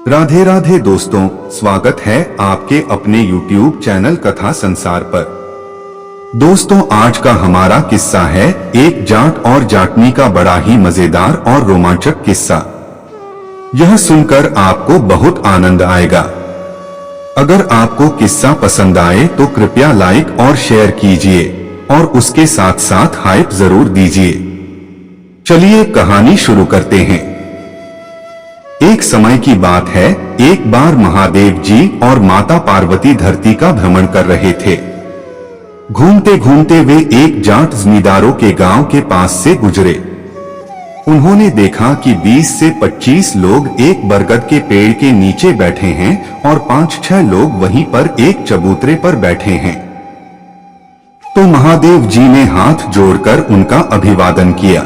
राधे राधे दोस्तों, स्वागत है आपके अपने YouTube चैनल कथा संसार पर। दोस्तों, आज का हमारा किस्सा है एक जाट और जाटनी का बड़ा ही मजेदार और रोमांचक किस्सा। यह सुनकर आपको बहुत आनंद आएगा। अगर आपको किस्सा पसंद आए तो कृपया लाइक और शेयर कीजिए और उसके साथ साथ हाइप जरूर दीजिए। चलिए कहानी शुरू करते हैं। एक समय की बात है, एक बार महादेव जी और माता पार्वती धरती का भ्रमण कर रहे थे। घूमते घूमते वे एक जाट जमींदारों के गांव के पास से गुजरे। उन्होंने देखा कि 20 से 25 लोग एक बरगद के पेड़ के नीचे बैठे हैं और 5-6 लोग वहीं पर एक चबूतरे पर बैठे हैं। तो महादेव जी ने हाथ जोड़कर उनका अभिवादन किया।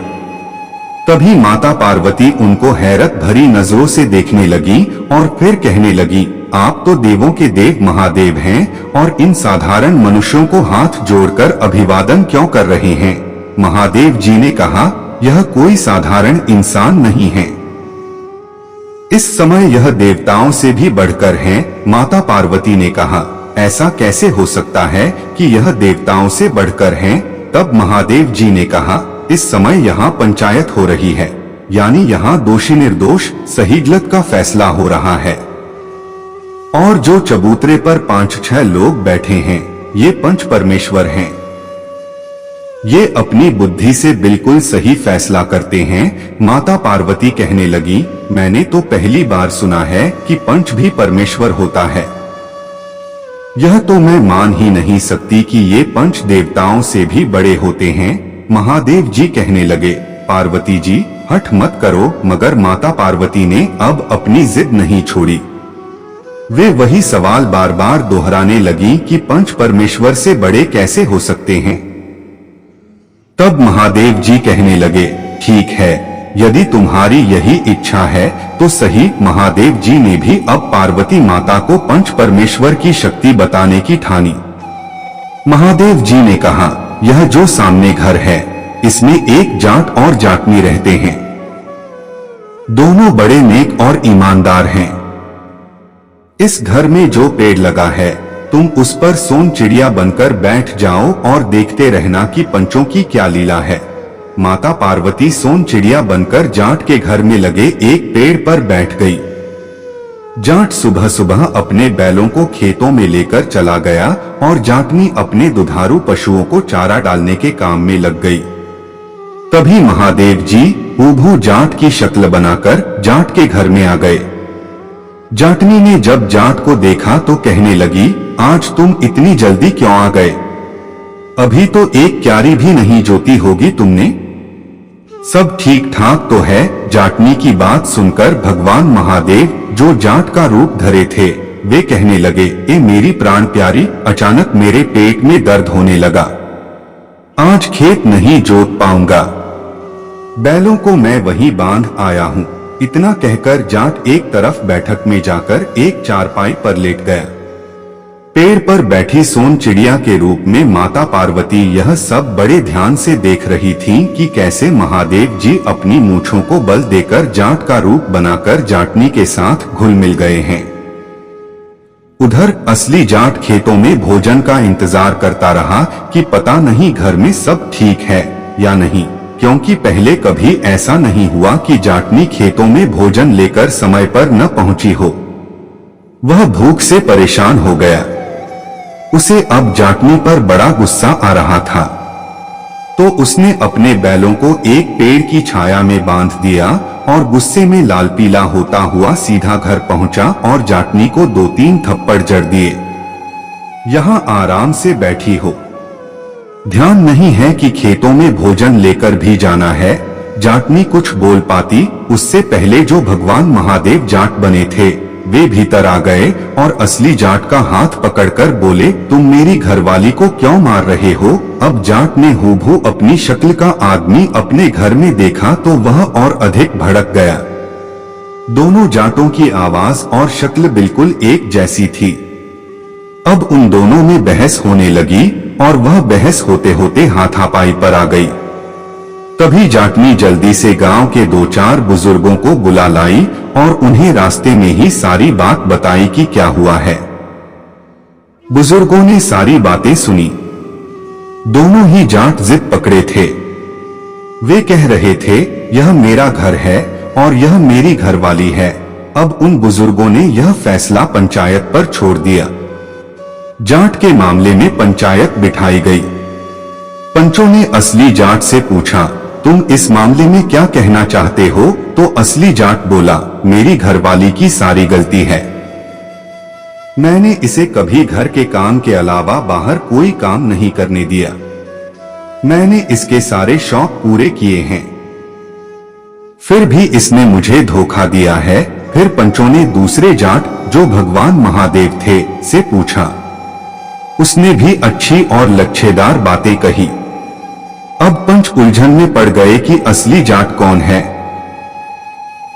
तभी माता पार्वती उनको हैरत भरी नजरों से देखने लगी और फिर कहने लगी, आप तो देवों के देव महादेव हैं और इन साधारण मनुष्यों को हाथ जोड़कर अभिवादन क्यों कर रहे हैं? महादेव जी ने कहा, यह कोई साधारण इंसान नहीं है। इस समय यह देवताओं से भी बढ़कर हैं। माता पार्वती ने कहा, ऐसा कैसे हो सकता है कि यह देवताओं से बढ़कर हैं? तब महादेव जी ने कहा, इस समय यहाँ पंचायत हो रही है, यानी यहाँ दोषी निर्दोष सही गलत का फैसला हो रहा है। और जो चबूतरे पर 5-6 लोग बैठे हैं, ये पंच परमेश्वर हैं। ये अपनी बुद्धि से बिल्कुल सही फैसला करते हैं। माता पार्वती कहने लगी, मैंने तो पहली बार सुना है कि पंच भी परमेश्वर होता है। यह तो मैं मान ही नहीं सकती कि ये पंच देवताओं से भी बड़े होते हैं। महादेव जी कहने लगे, पार्वती जी हठ मत करो। मगर माता पार्वती ने अब अपनी जिद नहीं छोड़ी। वे वही सवाल बार बार दोहराने लगी कि पंच परमेश्वर से बड़े कैसे हो सकते हैं। तब महादेव जी कहने लगे, ठीक है, यदि तुम्हारी यही इच्छा है तो सही। महादेव जी ने भी अब पार्वती माता को पंच परमेश्वर की शक्ति बताने की ठानी। महादेव जी ने कहा, यह जो सामने घर है, इसमें एक जाट और जाटनी रहते हैं। दोनों बड़े नेक और ईमानदार हैं। इस घर में जो पेड़ लगा है, तुम उस पर सोन चिड़िया बनकर बैठ जाओ और देखते रहना कि पंचों की क्या लीला है। माता पार्वती सोन चिड़िया बनकर जाट के घर में लगे एक पेड़ पर बैठ गई। जाट सुबह सुबह अपने बैलों को खेतों में लेकर चला गया और जाटनी अपने दुधारू पशुओं को चारा डालने के काम में लग गई। तभी महादेव जी हूबहू जाट की शक्ल बनाकर जाट के घर में आ गए। जाटनी ने जब जाट को देखा तो कहने लगी, आज तुम इतनी जल्दी क्यों आ गए? अभी तो एक क्यारी भी नहीं जोती होगी तुमने। सब ठीक ठाक तो है? जाटनी की बात सुनकर भगवान महादेव, जो जाट का रूप धरे थे, वे कहने लगे, ए मेरी प्राण प्यारी, अचानक मेरे पेट में दर्द होने लगा। आज खेत नहीं जोत पाऊंगा। बैलों को मैं वहीं बांध आया हूँ। इतना कहकर जाट एक तरफ बैठक में जाकर एक चारपाई पर लेट गया। पेड़ पर बैठी सोन चिड़िया के रूप में माता पार्वती यह सब बड़े ध्यान से देख रही थीं कि कैसे महादेव जी अपनी मूंछों को बल देकर जाट का रूप बनाकर जाटनी के साथ घुल मिल गए हैं। उधर असली जाट खेतों में भोजन का इंतजार करता रहा कि पता नहीं घर में सब ठीक है या नहीं, क्योंकि पहले कभी ऐसा नहीं हुआ कि जाटनी खेतों में भोजन लेकर समय पर न पहुंची हो। वह भूख से परेशान हो गया। उसे अब जाटनी पर बड़ा गुस्सा आ रहा था, तो उसने अपने बैलों को एक पेड़ की छाया में बांध दिया और गुस्से में लाल पीला होता हुआ सीधा घर पहुंचा और जाटनी को 2-3 थप्पड़ जड़ दिए। यहाँ आराम से बैठी हो, ध्यान नहीं है कि खेतों में भोजन लेकर भी जाना है। जाटनी कुछ बोल पाती उससे पहले जो भगवान महादेव जाट बने थे, वे भीतर आ गए और असली जाट का हाथ पकड़कर बोले, तुम मेरी घरवाली को क्यों मार रहे हो? अब जाट ने हूबहू अपनी शक्ल का आदमी अपने घर में देखा तो वह और अधिक भड़क गया। दोनों जाटों की आवाज और शक्ल बिल्कुल एक जैसी थी। अब उन दोनों में बहस होने लगी और वह बहस होते होते हाथापाई पर आ गई। तभी जाटनी जल्दी से गांव के 2-4 बुजुर्गों को बुला लाई और उन्हें रास्ते में ही सारी बात बताई कि क्या हुआ है। बुजुर्गों ने सारी बातें सुनी। दोनों ही जाट जिद पकड़े थे। वे कह रहे थे, यह मेरा घर है और यह मेरी घरवाली है। अब उन बुजुर्गों ने यह फैसला पंचायत पर छोड़ दिया। जाट के मामले में पंचायत बिठाई गई। पंचों ने असली जाट से पूछा, तुम इस मामले में क्या कहना चाहते हो? तो असली जाट बोला, मेरी घरवाली की सारी गलती है। मैंने इसे कभी घर के काम के अलावा बाहर कोई काम नहीं करने दिया। मैंने इसके सारे शौक पूरे किए हैं, फिर भी इसने मुझे धोखा दिया है। फिर पंचों ने दूसरे जाट जो भगवान महादेव थे से पूछा। उसने भी अच्छी और लच्छेदार बातें कही। अब पंच उलझन में पड़ गए कि असली जाट कौन है।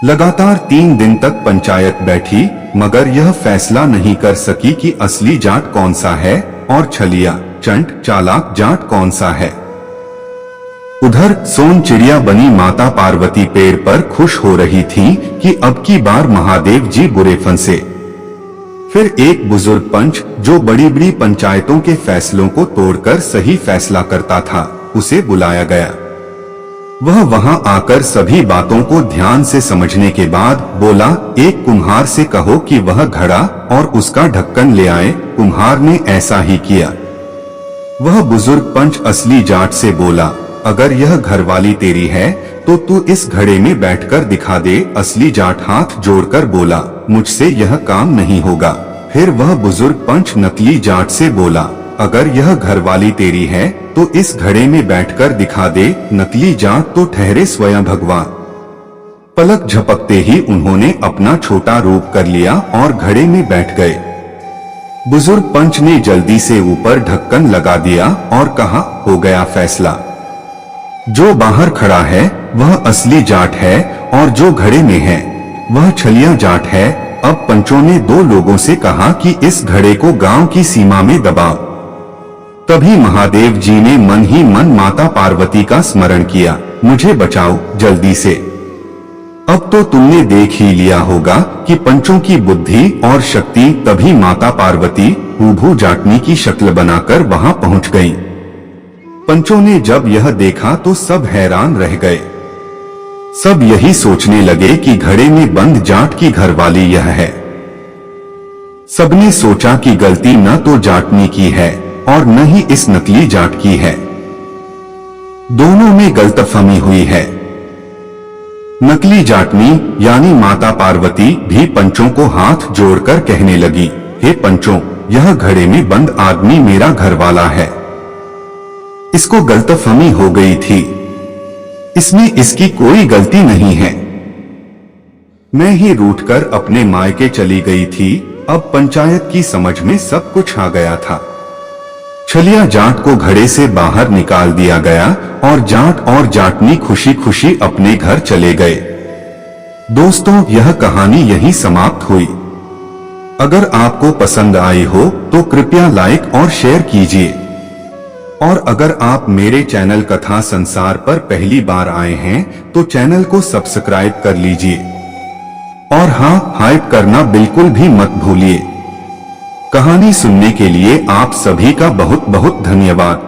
लगातार 3 दिन तक पंचायत बैठी, मगर यह फैसला नहीं कर सकी कि असली जाट कौन सा है और छलिया चंट चालाक जाट कौन सा है। उधर सोन चिड़िया बनी माता पार्वती पेड़ पर खुश हो रही थी कि अब की बार महादेव जी बुरे फंसे। फिर एक बुजुर्ग पंच जो बड़ी बड़ी पंचायतों के फैसलों को तोड़कर सही फैसला करता था, उसे बुलाया गया। वह वहां आकर सभी बातों को ध्यान से समझने के बाद बोला, एक कुम्हार से कहो कि वह घड़ा और उसका ढक्कन ले आए। कुम्हार ने ऐसा ही किया। वह बुजुर्ग पंच असली जाट से बोला, अगर यह घरवाली तेरी है तो तू इस घड़े में बैठकर दिखा दे। असली जाट हाथ जोड़कर बोला, मुझसे यह काम नहीं होगा। फिर वह बुजुर्ग पंच नकली जाट से बोला, अगर यह घरवाली तेरी है तो इस घड़े में बैठकर दिखा दे। नकली जाट तो ठहरे स्वयं भगवान। पलक झपकते ही उन्होंने अपना छोटा रूप कर लिया और घड़े में बैठ गए। बुजुर्ग पंच ने जल्दी से ऊपर ढक्कन लगा दिया और कहा, हो गया फैसला। जो बाहर खड़ा है वह असली जाट है और जो घड़े में है वह छलिया जाट है। अब पंचों ने 2 लोगों से कहा कि इस घड़े को गांव की सीमा में दबाओ। तभी महादेव जी ने मन ही मन माता पार्वती का स्मरण किया, मुझे बचाओ जल्दी से। अब तो तुमने देख ही लिया होगा कि पंचों की बुद्धि और शक्ति। तभी माता पार्वती हूबहू जाटनी की शक्ल बनाकर वहां पहुंच गईं। पंचों ने जब यह देखा तो सब हैरान रह गए। सब यही सोचने लगे कि घड़े में बंद जाट की घरवाली यह है। सबने सोचा कि गलती न तो जाटनी की है और न ही इस नकली जाट की है। दोनों में गलतफहमी हुई है। नकली जाटनी यानी माता पार्वती भी पंचों को हाथ जोड़कर कहने लगी, हे पंचों, यह घड़े में बंद आदमी मेरा घरवाला है। इसको गलतफहमी हो गई थी। इसमें इसकी कोई गलती नहीं है। मैं ही रूठकर अपने मायके चली गई थी। अब पंचायत की समझ में सब कुछ आ गया था। छलिया जाट को घड़े से बाहर निकाल दिया गया और जाट और जाटनी खुशी खुशी अपने घर चले गए। दोस्तों, यह कहानी यहीं समाप्त हुई। अगर आपको पसंद आई हो तो कृपया लाइक और शेयर कीजिए। और अगर आप मेरे चैनल कथा संसार पर पहली बार आए हैं तो चैनल को सब्सक्राइब कर लीजिए। और हाँ, हाइप करना बिल्कुल भी मत भूलिए। कहानी सुनने के लिए आप सभी का बहुत बहुत धन्यवाद।